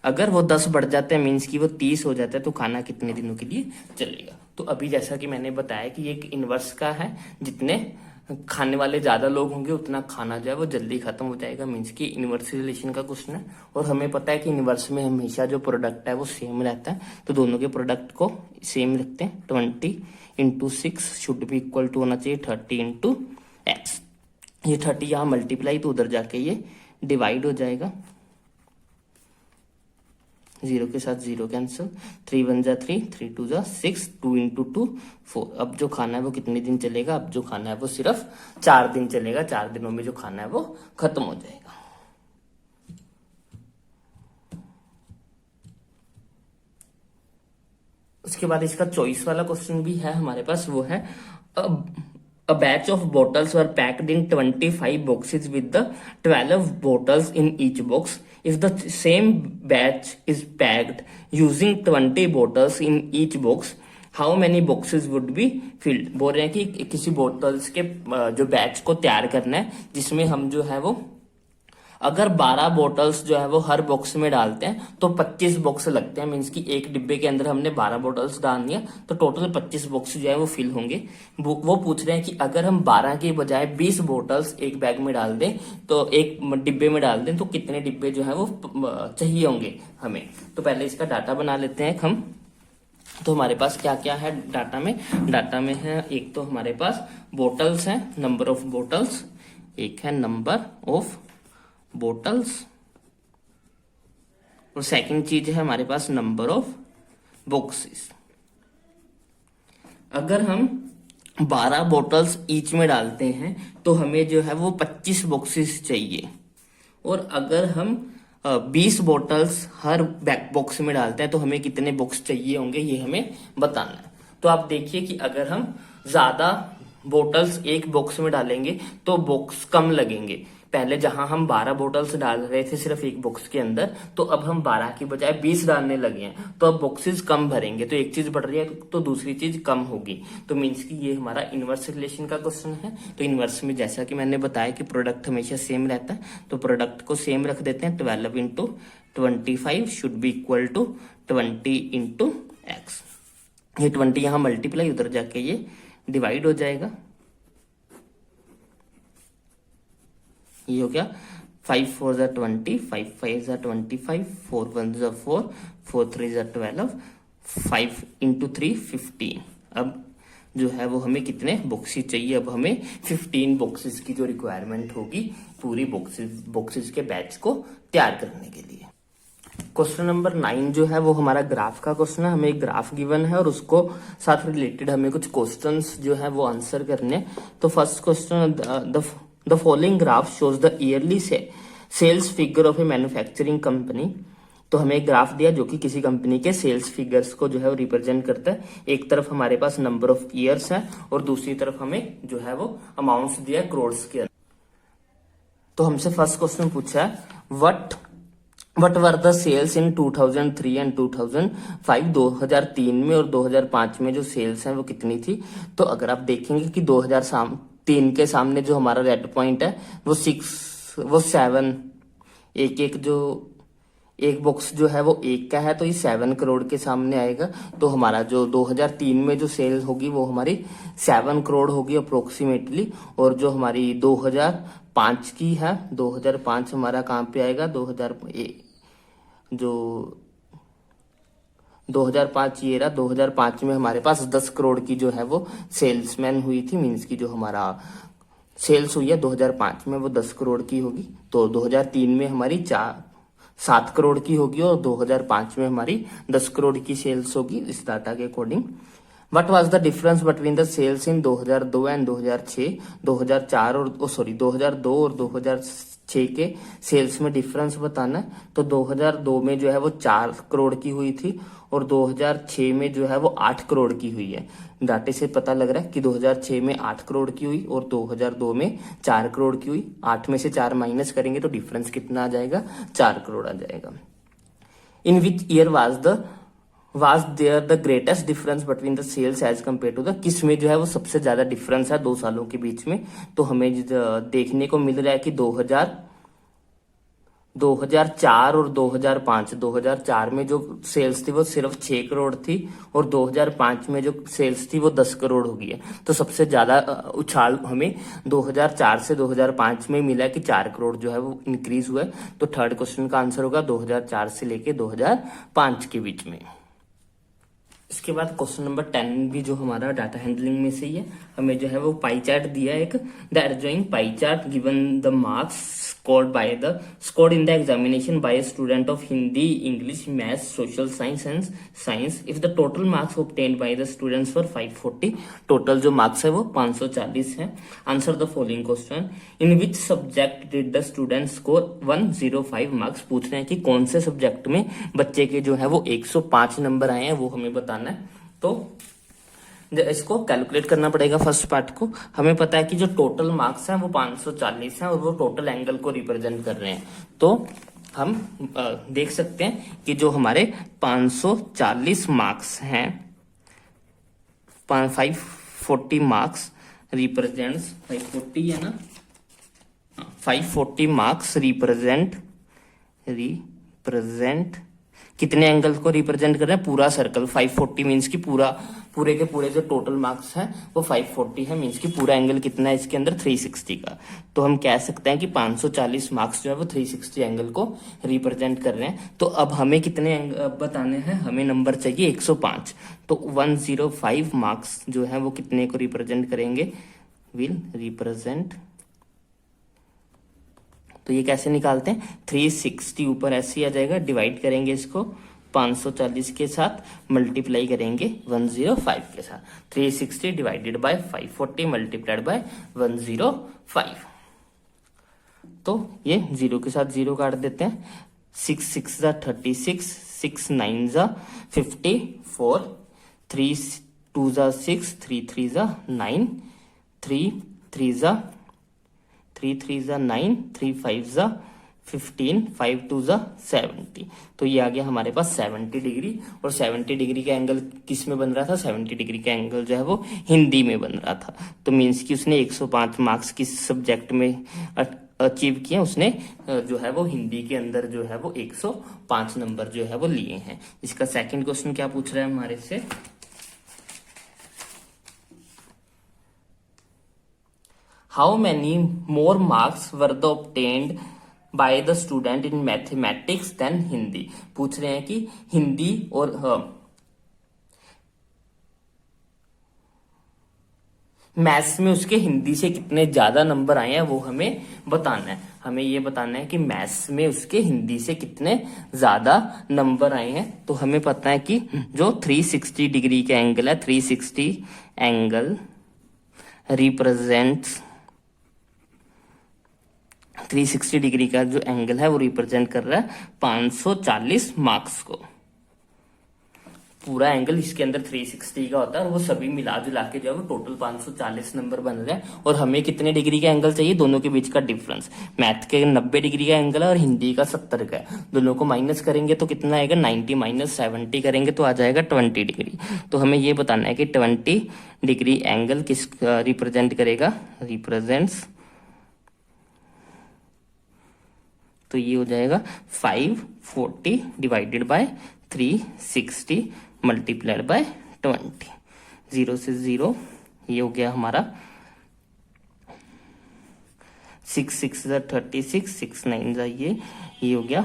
अगर वो 10 बढ़ जाते हैं, मीन्स कि वो 30 हो जाता है, तो खाना कितने दिनों के लिए चलेगा। तो अभी जैसा कि मैंने बताया कि ये एक इनवर्स का है, जितने खाने वाले ज्यादा लोग होंगे उतना खाना जो है वो जल्दी खत्म हो जाएगा। मीन्स कि इनवर्स रिलेशन का क्वेश्चन है। और हमें पता है कि इनवर्स में हमेशा जो प्रोडक्ट है वो सेम रहता है। तो दोनों के प्रोडक्ट को सेम रखते हैं। 20 × 6 शुड भी इक्वल टू होना चाहिए 30 × x। ये 30 यहाँ मल्टीप्लाई, तो उधर जाके ये डिवाइड हो जाएगा। 0 के साथ 0 कैंसिल, 3 1 जा 3, 3 2 जा 6, 2 × 2 4। अब जो खाना है वो कितने दिन चलेगा? अब जो खाना है वो सिर्फ 4 दिन चलेगा। 4 दिनों में जो खाना है वो खत्म हो जाएगा। उसके बाद इसका चॉइस वाला क्वेश्चन भी है हमारे पास। वो है A batch of bottles were packed in 25 boxes with the 12 bottles in each box. If the same batch is packed using 20 bottles in each box, how many boxes would be filled? बोल रहे हैं कि किसी bottles के जो batch को तैयार करना है, जिसमें हम जो है वो अगर 12 बोटल्स जो है वो हर बॉक्स में डालते हैं तो 25 बॉक्स लगते हैं। मीन्स कि एक डिब्बे के अंदर हमने 12 बोटल्स डाल दिया तो टोटल 25 बॉक्स जो है वो फिल होंगे। वो पूछ रहे हैं कि अगर हम 12 के बजाय 20 बोटल्स एक बैग में डाल दें, तो एक डिब्बे में डाल दें, तो कितने डिब्बे जो है वो चाहिए होंगे हमें। तो पहले इसका डाटा बना लेते हैं हम। तो हमारे पास क्या क्या है डाटा में? डाटा में है एक तो हमारे पास बोटल्स है, नंबर ऑफ बोटल्स, एक है नंबर ऑफ बोटल्स, और सेकंड चीज है हमारे पास नंबर ऑफ बॉक्सेस। अगर हम 12 बोटल्स ईच में डालते हैं तो हमें जो है वो 25 बॉक्सेस चाहिए। और अगर हम 20 बोटल्स हर बैक बॉक्स में डालते हैं तो हमें कितने बॉक्स चाहिए होंगे, ये हमें बताना है। तो आप देखिए कि अगर हम ज्यादा बोटल्स एक बॉक्स में डालेंगे तो बॉक्स कम लगेंगे। पहले जहां हम 12 बोटल्स डाल रहे थे सिर्फ एक बॉक्स के अंदर, तो अब हम 12 की बजाय 20 डालने लगे हैं, तो अब बॉक्सेस कम भरेंगे। तो एक चीज बढ़ रही है तो दूसरी चीज कम होगी। तो मीन्स कि ये हमारा इनवर्स रिलेशन का क्वेश्चन है। तो इनवर्स में जैसा कि मैंने बताया कि प्रोडक्ट हमेशा सेम रहता है, तो प्रोडक्ट को सेम रख देते हैं। 12 × 25 should be equal to 20 × x। ये 20 यहां मल्टीप्लाई, उधर जाके ये डिवाइड हो जाएगा। ये हो गया 5 4 जा 20, 5 5 जा 25, 4 1 जा 4, 4 3 जा 12, 5 × 3 15। अब जो है वो हमें कितने बॉक्सेस चाहिए? अब हमें 15 बॉक्सेस की जो रिक्वायरमेंट होगी पूरी बॉक्सेस के बैच को तैयार करने के लिए। क्वेश्चन नंबर 9 जो है वो हमारा ग्राफ का क्वेश्चन है। हमें एक ग्राफ गिवन है और उसको साथ रिलेटेड हमें कुछ क्वेश्चंस जो है वो आंसर करने हैं। तो first question, The following graph shows the yearly sales figure of a manufacturing company। तो हमें एक ग्राफ दिया जो कि किसी कंपनी के सेल्स फिगर्स को जो है वो रिप्रेजेंट करता है। एक तरफ हमारे पास नंबर ऑफ ईयर्स है और दूसरी तरफ हमें जो है वो अमाउंट्स दिया करोड़ के अंदर। तो हमसे फर्स्ट क्वेश्चन पूछा है what were the sales in 2003 and 2005, 2003 में और 2005 में जो सेल्स हैं वो कितनी थी। तो अगर आप देखेंगे कि 2003 के सामने जो हमारा रेड पॉइंट है वो 7, एक एक जो एक बॉक्स जो है वो 1 का है, तो ये 7 करोड़ के सामने आएगा। तो हमारा जो 2003 में जो सेल होगी वो हमारी 7 करोड़ होगी अप्रोक्सीमेटली। और जो हमारी 2005 की है, 2005 हमारा कहाँ पे आएगा, जो 2005 ये रहा, 2005 में हमारे पास 10 करोड़ की जो है वो सेल्समैन हुई थी, मीन्स की जो हमारा सेल्स हुई है 2005 में वो 10 करोड़ की होगी। तो 2003 में हमारी 7 करोड़ की होगी और 2005 में हमारी 10 करोड़ की सेल्स होगी इस डाटा के according. What was the difference between the sales in 2002 and 2006, 2004 और 2002 और 2006 के सेल्स में डिफरेंस बताना है। तो 2002 में जो है वो 4 करोड़ की हुई थी और 2006 में जो है वो 8 करोड़ की हुई है। डाटे से पता लग रहा है कि 2006 में 8 करोड़ की हुई और 2002 में 4 करोड़ की हुई। 8 में से 4 माइनस करेंगे तो डिफरेंस कितना आ जाएगा, 4 करोड़ आ जाएगा। In which year was there the greatest difference between the sales as compared to the, किस में जो है वो सबसे ज्यादा डिफरेंस है 2 सालों के बीच में। तो हमें देखने को मिल रहा है कि 2004 और 2005, 2004 में जो सेल्स थी वो सिर्फ 6 करोड़ थी और 2005 में जो सेल्स थी वो 10 करोड़ हो गई है। तो सबसे ज्यादा उछाल हमें 2004 से 2005 में मिला कि 4 करोड़ जो है वो इंक्रीज हुआ है। तो थर्ड क्वेश्चन का आंसर होगा 2004 से लेके 2005 के बीच में। इसके बाद क्वेश्चन नंबर 10 भी जो हमारा डाटा हैंडलिंग में से ही है। हमें जो है वो पाई चार्ट दिया है एक, the adjoining pie chart given the marks scored in the examination by a student of Hindi, English, Maths, Social Science and Science. If the total marks obtained by the students were 540, total जो marks है वो 540 है। Answer the following question, in which subject did the student score 105 marks. पूछ रहे हैं कि कौन से सब्जेक्ट में बच्चे के जो है वो 105 नंबर आए हैं, वो हमें बताना है। तो इसको कैलकुलेट करना पड़ेगा। फर्स्ट पार्ट को हमें पता है कि जो टोटल मार्क्स हैं वो 540 हैं और वो टोटल एंगल को रिप्रेजेंट कर रहे हैं। तो हम देख सकते हैं कि जो हमारे 540 मार्क्स हैं, 540 मार्क्स रिप्रेजेंट्स 540 है ना, 540 मार्क्स रिप्रेजेंट कितने एंगल को रिप्रेजेंट कर रहे हैं, पूरा सर्कल। 540 मीन्स की पूरे के पूरे जो टोटल मार्क्स हैं वो 540 है, मीन्स की पूरा एंगल कितना है इसके अंदर, 360 का। तो हम कह सकते हैं कि 540 मार्क्स जो है वो 360 एंगल को रिप्रेजेंट कर रहे हैं। तो अब हमें कितने बताने हैं, हमें नंबर चाहिए 105। तो 105 मार्क्स जो है वो कितने को रिप्रेजेंट करेंगे, विल रिप्रेजेंट। तो ये कैसे निकालते हैं, 360 ऊपर ऐसे ही आ जाएगा, डिवाइड करेंगे इसको 540 के साथ, मल्टीप्लाई करेंगे 105 के साथ। 360 डिवाइडेड बाय 540 मल्टीप्लाइड बाय 105। तो ये 0 के साथ 0 काट देते हैं। 6 6 जा 36, 6 9 जा 54, 3 2 जा 6, 3 3 जा 9, 3 3 जा 9, 3 5 जा 15, 5 2 जा 70। तो ये आ गया हमारे पास 70 डिग्री। और 70 डिग्री का एंगल किस में बन रहा था, 70 डिग्री का एंगल जो है वो हिंदी में बन रहा था। तो मीन्स कि उसने 105 मार्क्स किस सब्जेक्ट में अचीव किए, उसने जो है वो हिंदी के अंदर जो है वो 105 नंबर जो है वो लिए हैं। इसका सेकंड क्वेश्चन क्या पूछ रहा है हमारे से, how many more marks were the obtained by the student in mathematics then Hindi. पूछ रहे हैं कि हिंदी और मैथ्स में उसके हिंदी से कितने ज्यादा नंबर आए हैं वो हमें बताना है। हमें ये बताना है कि मैथ्स में उसके हिंदी से कितने ज्यादा नंबर आए हैं। तो हमें पता है कि जो 360 डिग्री का एंगल है, 360 एंगल रिप्रेजेंट्स 360 डिग्री का जो एंगल है वो रिप्रेजेंट कर रहा है 540 मार्क्स को। पूरा एंगल इसके अंदर 360 का होता है और वो सभी मिला जुला के जो है वो टोटल 540 नंबर बन रहे हैं। और हमें कितने डिग्री का एंगल चाहिए, दोनों के बीच का डिफरेंस। मैथ के 90 डिग्री का एंगल है और हिंदी का 70 का है। दोनों को माइनस करेंगे तो कितना आएगा, 90 माइनस 70 करेंगे तो आ जाएगा 20 डिग्री। तो हमें ये बताना है कि 20 डिग्री एंगल किस रिप्रेजेंट करेगा, रिप्रेजेंट्स, तो ये हो जाएगा 540 डिवाइडेड बाय 360 मल्टीप्लाइड बाय 20। 0 से 0, ये हो गया हमारा 6 6 जा 36, 6 9 जा ये हो गया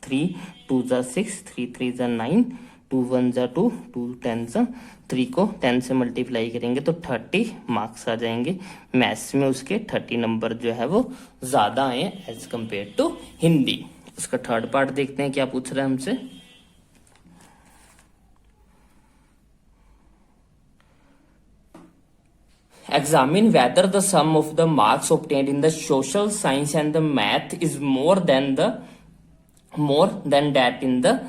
3 2 जा 6, 3 3 जा 9, 2 1 जा 2, 2 10 जा 3 को 10 से मल्टीप्लाई करेंगे तो 30 मार्क्स आ जाएंगे। मैथ्स में उसके 30 नंबर जो है वो ज्यादा आए एज कंपेयर टू हिंदी। उसका थर्ड पार्ट देखते हैं क्या पूछ रहा है हमसे। Examine whether the sum of the marks obtained in the social science and the math is more than that in the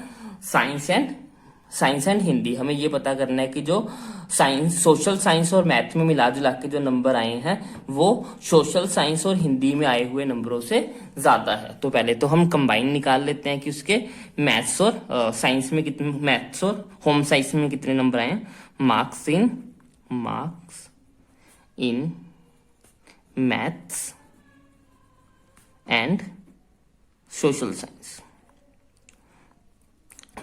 science and Hindi. हमें ये पता करना है कि जो साइंस, सोशल साइंस और मैथ में मिला जुला के जो नंबर आए हैं वो सोशल साइंस और हिंदी में आए हुए नंबरों से ज्यादा है। तो पहले तो हम कंबाइन निकाल लेते हैं कि उसके मैथ्स और साइंस में कितने, मैथ्स और होम साइंस में कितने नंबर आए हैं। Marks in maths and social science.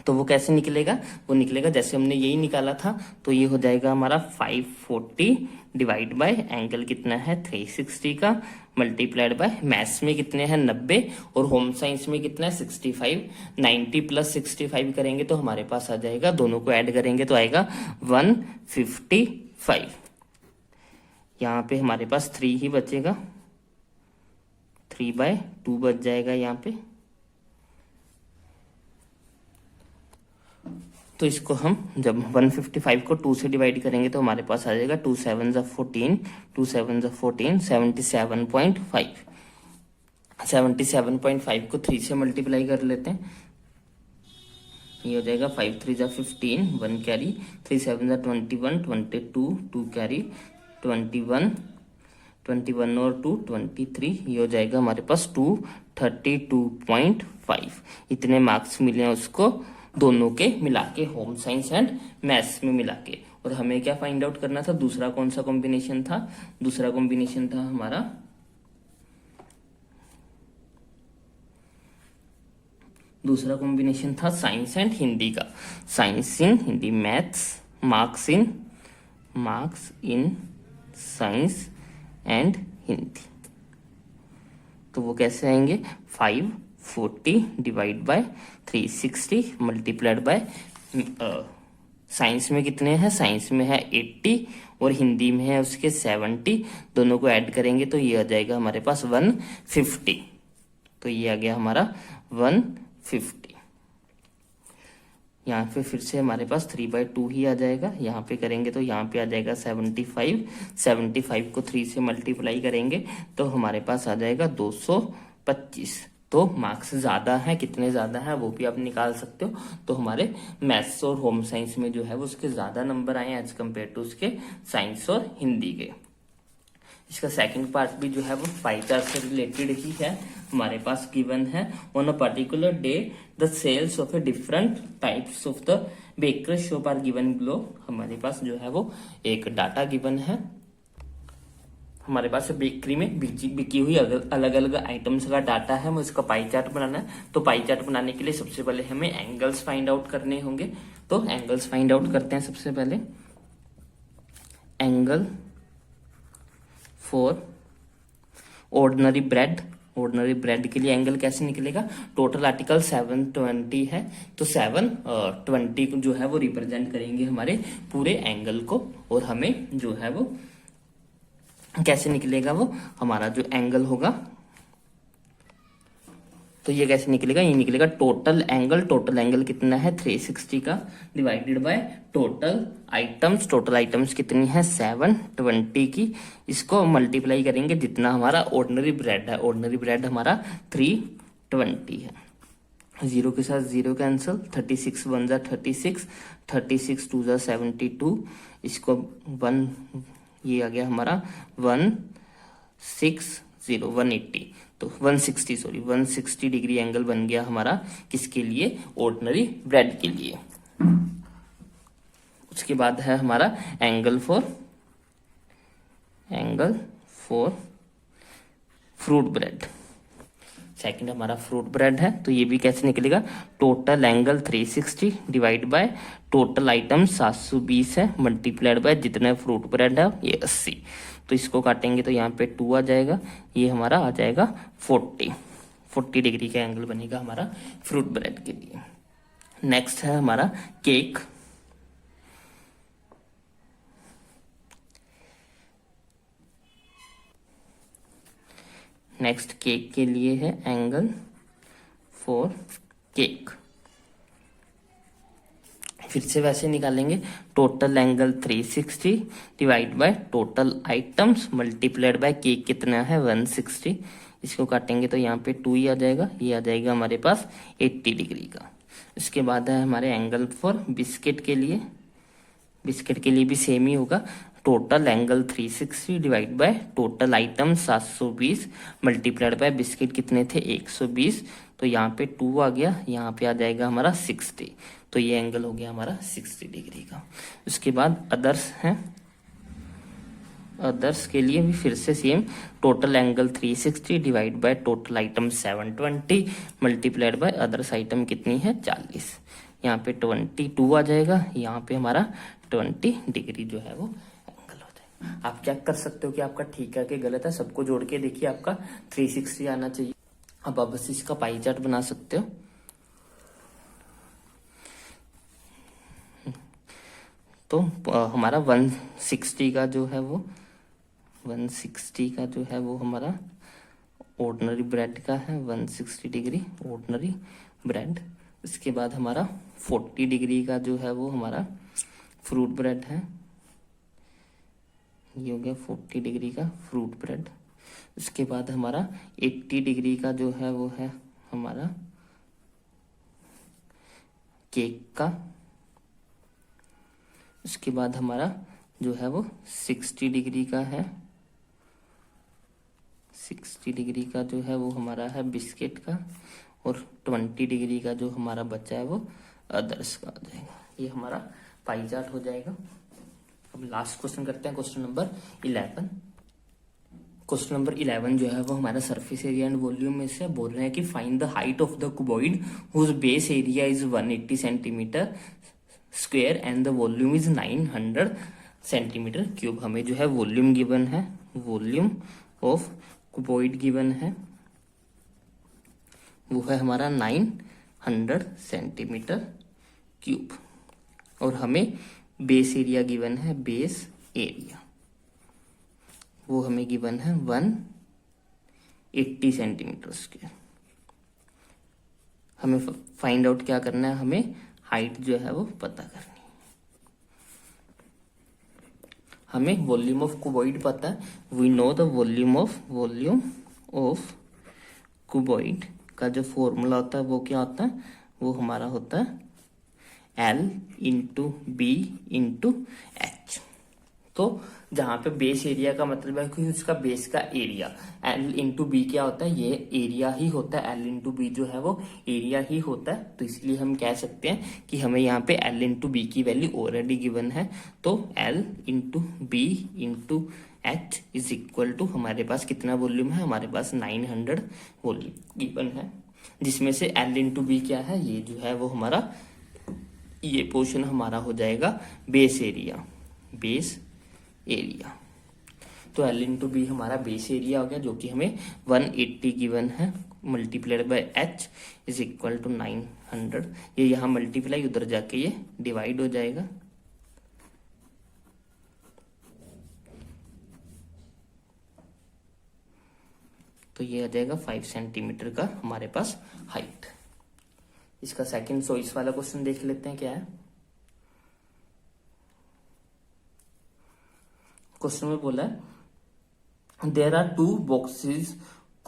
तो वो कैसे निकलेगा, वो निकलेगा जैसे हमने यही निकाला था। तो ये हो जाएगा हमारा 540 डिवाइड बाय एंगल कितना है 360 का, मल्टीप्लाइड बाय मैथ्स में कितने हैं 90 और होम साइंस में कितना है 65। 90 प्लस 65 करेंगे तो हमारे पास आ जाएगा, दोनों को ऐड करेंगे तो आएगा 155। यहाँ पे हमारे पास 3 ही बचेगा, 3/2 बच जाएगा यहाँ पे। तो इसको हम जब 155 को 2 से डिवाइड करेंगे तो हमारे पास आ जाएगा 2 7 जा 14, 2 7 जा 14, 77.5। 77.5 को 3 से मल्टीप्लाई कर लेते हैं, ये हो जाएगा 5 3 जा 15, 1 कैरी, 3 7 जा 21, 22, 2 कैरी, 21, 21 और 2 23, ये हो जाएगा हमारे पास 232.5। इतने मार्क्स मिले हैं उसको दोनों के मिला के, होम साइंस एंड मैथ्स में मिला के। और हमें क्या फाइंड आउट करना था, दूसरा कौन सा कॉम्बिनेशन था, दूसरा कॉम्बिनेशन था हमारा साइंस एंड हिंदी का। Science in Hindi, maths, marks in science and Hindi. तो वो कैसे आएंगे, 540 divide by 360 multiplied by, science में कितने हैं, साइंस में है 80 और हिंदी में है उसके 70। दोनों को ऐड करेंगे तो ये आ जाएगा हमारे पास 150। तो ये आ गया हमारा 150। यहाँ पे फिर से हमारे पास 3/2 ही आ जाएगा, यहाँ पे करेंगे तो यहाँ पे आ जाएगा 75। 75 को 3 से मल्टीप्लाई करेंगे तो हमारे पास आ जाएगा 225। तो मार्क्स ज्यादा है, कितने ज्यादा है वो भी आप निकाल सकते हो। तो हमारे मैथ्स और होम साइंस में जो है वो उसके ज्यादा नंबर आए एज कम्पेयर टू उसके साइंस और हिंदी के। इसका सेकंड पार्ट भी जो है वो पाई चार्ट से रिलेटेड ही है। हमारे पास गिवन है, on a particular day the sales of a different types of the baker shop are given below. हमारे पास जो है वो एक डाटा गिवन है, हमारे पास बेकरी में बिकी हुई अलग अलग आइटम्स का डाटा है, हमें उसका पाई चार्ट बनाना है। तो पाई चार्ट बनाने के लिए सबसे पहले हमें एंगल्स फाइंड आउट करने होंगे। तो एंगल्स फाइंड आउट करते हैं सबसे पहले। Angle for ordinary bread, ordinary bread के लिए एंगल कैसे निकलेगा, टोटल आर्टिकल 720 है तो 720 जो है वो रिप्रेजेंट करेंगे हमारे पूरे एंगल को। और हमें जो है वो कैसे निकलेगा, वो हमारा जो एंगल होगा तो ये कैसे निकलेगा, ये निकलेगा टोटल एंगल कितना है 360 का डिवाइडेड बाय टोटल आइटम्स कितनी है 720 की। इसको मल्टीप्लाई करेंगे जितना हमारा ऑर्डिनरी ब्रेड है, ऑर्डिनरी ब्रेड हमारा 320 है। जीरो के साथ जीरो कैंसिल, 36 वन जा 36, 36 टू जा 72, इसको वन, ये आ गया हमारा 160 180, तो 160 सॉरी 160 डिग्री एंगल बन गया हमारा किसके लिए, ऑर्डिनरी ब्रेड के लिए। उसके बाद है हमारा angle for fruit bread. Second हमारा फ्रूट ब्रेड है, तो ये भी कैसे निकलेगा, total angle 360 divide by total item 720 है, मल्टीप्लाइड बाय जितने फ्रूट ब्रेड है ये 80, तो इसको काटेंगे तो यहाँ पे 2 आ जाएगा, ये हमारा आ जाएगा 40 डिग्री का एंगल बनेगा हमारा फ्रूट ब्रेड के लिए। नेक्स्ट है हमारा केक। नेक्स्ट केक के लिए है एंगल फॉर केक, फिर से वैसे निकालेंगे, total angle 360 divide by total items multiplied by cake कितना है 160, इसको काटेंगे तो यहाँ पे 2 ही आ जाएगा, ये आ जाएगा हमारे पास 80 डिग्री का। इसके बाद है हमारे एंगल फॉर बिस्किट के लिए, बिस्किट के लिए भी सेम ही होगा, total angle 360 divide by total item 720 multiplied by biscuit कितने थे 120, तो यहाँ पे 2 आ गया, यहाँ पे आ जाएगा हमारा 60, तो ये एंगल हो गया हमारा 60 डिग्री का। उसके बाद अदर्स हैं, अदर्स के लिए भी फिर से same, total angle 360 divide by total item 720 multiplied by others item कितनी है 40, यहाँ पे 22 आ जाएगा, यहाँ पे हमारा 20 डिग्री जो है वो एंगल हो जाएगा। आप चेक कर सकते हो कि आपका ठीक है कि गलत है, सबको जोड़ के देखिए आपका 360 आना चाहिए। अब आप बस इसका पाई चार्ट बना सकते हो। तो हमारा 160 का जो है वो 160 का जो है वो हमारा ऑर्डिनरी ब्रेड का है, 160 डिग्री ऑर्डिनरी ब्रेड। इसके बाद हमारा 40 डिग्री का जो है वो हमारा फ्रूट ब्रेड है, ये हो गया 40 डिग्री का फ्रूट ब्रेड। इसके बाद हमारा 80 डिग्री का जो है वो है हमारा केक का। इसके बाद हमारा जो है वो 60 डिग्री का है, 60 डिग्री का जो है वो हमारा है बिस्किट का, और 20 डिग्री का जो हमारा बचा है वो अदर्स का आ जाएगा। ये हमारा पाई चार्ट हो जाएगा। अब लास्ट क्वेश्चन करते हैं, क्वेश्चन नंबर 11। क्वेश्चन नंबर 11 जो है वो हमारा सरफेस एरिया एंड वॉल्यूम में से बोल रहे हैं कि find the height of the cuboid whose base area is 180 centimetre square and the volume is 900 centimetre cube. हमें जो है वॉल्यूम गिवन है, वॉल्यूम ऑफ क्यूबॉइड गिवन है, वो है हमारा 900 सेंटीमीटर क्यूब, और हमें बेस एरिया गिवन है, बेस एरिया वो हमें गिवन है 180 सेंटीमीटर स्क्वायर। हमें फाइंड आउट क्या करना है, हमें हाइट जो है वो पता करनी है। हमें वॉल्यूम ऑफ क्यूबॉइड पता है, we know the volume of cuboid का जो फॉर्मूला होता है वो क्या होता है, वो हमारा होता है L into B into H. तो जहां पे बेस एरिया का मतलब है कि उसका बेस का एरिया, L इंटू बी क्या होता है, ये एरिया ही होता है, L इंटू बी जो है वो एरिया ही होता है। तो इसलिए हम कह सकते हैं कि हमें यहाँ पे L इंटू बी की वैल्यू ऑलरेडी गिवन है, तो L into B into H is equal to हमारे पास कितना वॉल्यूम है, हमारे पास 900 वॉल्यूम गिवन है, जिसमें से L इंटू बी क्या है, ये जो है वो हमारा ये पोर्शन हमारा हो जाएगा बेस एरिया, बेस एरिया। तो L इंटू बी हमारा बेस एरिया हो गया, जो कि हमें 180 गिवन है, multiplied by H is equal to 900। ये यहाँ मल्टीप्लाई, उधर जाके ये डिवाइड हो जाएगा, तो ये आ जाएगा 5 सेंटीमीटर का हमारे पास हाइट। इसका सेकंड चॉइस वाला क्वेश्चन देख लेते हैं क्या है। क्वेश्चन में बोला है there are 2 boxes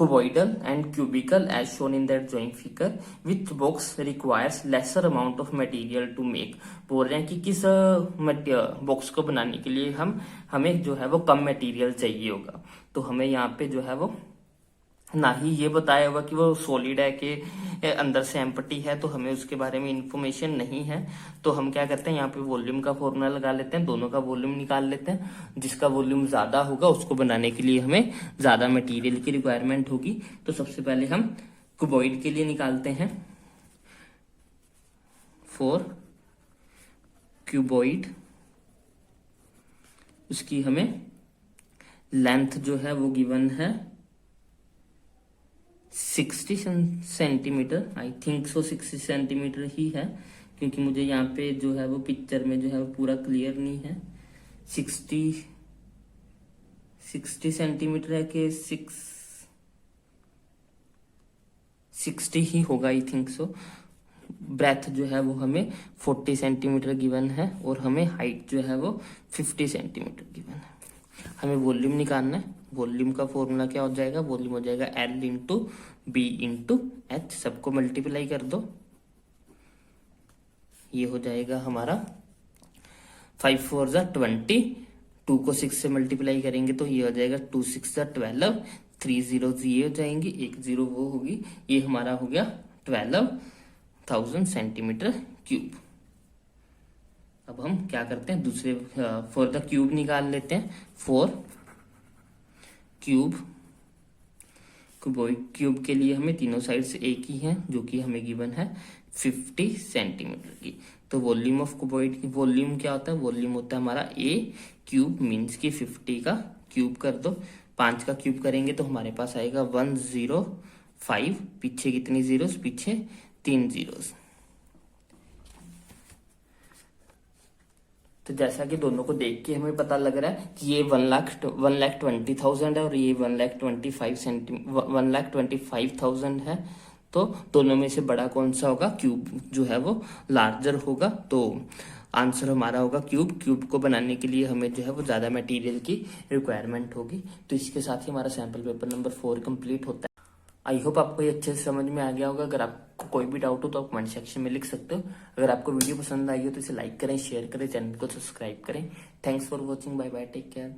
cuboidal and cubical as shown in that drawing figure, which box requires lesser amount of material to make। बोल रहे हैं कि किस बॉक्स को बनाने के लिए हमें जो है वो कम मटेरियल चाहिए होगा। तो हमें यहाँ पे जो है वो ना ही ये बताया हुआ कि वो सॉलिड है कि अंदर से एम्प्टी है, तो हमें उसके बारे में इंफॉर्मेशन नहीं है। तो हम क्या करते हैं, यहाँ पे वॉल्यूम का फॉर्मूला लगा लेते हैं, दोनों का वॉल्यूम निकाल लेते हैं। जिसका वॉल्यूम ज्यादा होगा उसको बनाने के लिए हमें ज्यादा मटेरियल की रिक्वायरमेंट होगी। तो सबसे पहले हम क्यूबॉइड के लिए निकालते हैं। फॉर क्यूबॉइड उसकी हमें लेंथ जो है वो गिवन है 60 centimetre, I think so 60 centimetre ही है, क्योंकि मुझे यहाँ पे जो है वो पिक्चर में जो है वो पूरा क्लियर नहीं है। 60 सेंटीमीटर है कि 60 ही होगा, आई थिंक सो। ब्रेथ जो है वो हमें 40 सेंटीमीटर गिवन है और हमें हाइट जो है वो 50 सेंटीमीटर गिवन है। हमें वॉल्यूम निकालना है। वॉल्यूम का फॉर्मूला क्या हो जाएगा, वॉल्यूम हो जाएगा L into B into H, सबको मल्टीप्लाई कर दो। ये हो जाएगा हमारा 5 4 जा 20, 2 को 6 से मल्टीप्लाई करेंगे तो ये हो जाएगा 2 6 जा 12, 3 zeros ये हो जाएंगे, 1 0 वो होगी। ये हमारा हो गया 12,000 सेंटीमीटर क्यूब। अब हम क्या करते हैं, दूसरे फॉर द क्यूब निकाल लेते हैं। फॉर क्यूब, क्यूब के लिए हमें तीनों साइड से एक ही है, जो कि हमें गिवन है 50 सेंटीमीटर की। तो वॉल्यूम ऑफ क्यूबॉइड की वॉल्यूम क्या होता है, वॉल्यूम होता है हमारा ए क्यूब मीन्स की 50 का क्यूब कर दो। 5 का क्यूब करेंगे तो हमारे पास आएगा 105, पीछे कितनी जीरोस, पीछे 3 जीरोस। तो जैसा कि दोनों को देख के हमें पता लग रहा है कि ये 1,20,000 है और ये 1,25,000 है। तो दोनों में से बड़ा कौन सा होगा, क्यूब जो है वो लार्जर होगा। तो आंसर हमारा होगा क्यूब। क्यूब को बनाने के लिए हमें जो है वो ज्यादा मटेरियल की रिक्वायरमेंट होगी। तो इसके साथ ही हमारा सैंपल पेपर नंबर 4 कंप्लीट होता है। आई होप आपको ये अच्छे से समझ में आ गया होगा। अगर आपको कोई भी डाउट हो तो आप कमेंट सेक्शन में लिख सकते हो। अगर आपको वीडियो पसंद आई हो तो इसे लाइक करें, शेयर करें, चैनल को सब्सक्राइब करें। Thanks for watching, bye bye, take care.